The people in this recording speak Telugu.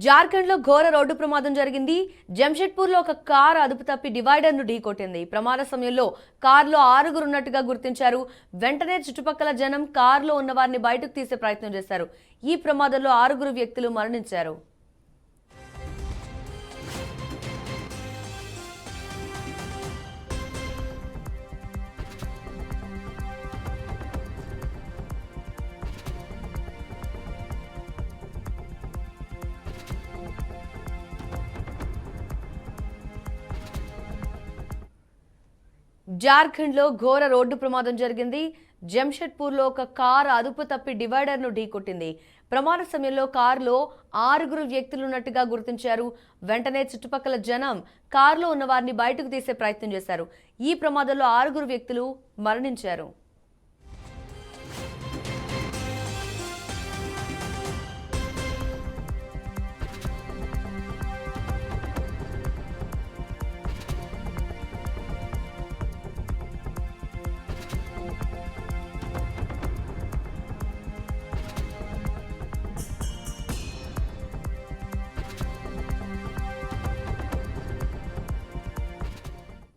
జార్ఖండ్ లో ఘోర రోడ్డు ప్రమాదం జరిగింది. జంషెడ్పూర్ లో ఒక కారు అదుపు తప్పి డివైడర్ ను ఢీకొట్టింది. ప్రమాద సమయంలో కారులో 6గురు ఉన్నట్టుగా గుర్తించారు. వెంటనే చుట్టుపక్కల జనం కారులో ఉన్న వారిని బయటకు తీసే ప్రయత్నం చేశారు. ఈ ప్రమాదంలో 6గురు వ్యక్తులు మరణించారు. జార్ఖండ్ లో ఘోర రోడ్డు ప్రమాదం జరిగింది. జంషెడ్పూర్ లో ఒక కారు అదుపు తప్పి డివైడర్ ను ఢీకొట్టింది. ప్రమాద సమయంలో కారులో 6గురు వ్యక్తులున్నట్టుగా గుర్తించారు. వెంటనే చుట్టుపక్కల జనం కారులో ఉన్న వారిని బయటకు తీసే ప్రయత్నం చేశారు. ఈ ప్రమాదంలో 6గురు వ్యక్తులు మరణించారు.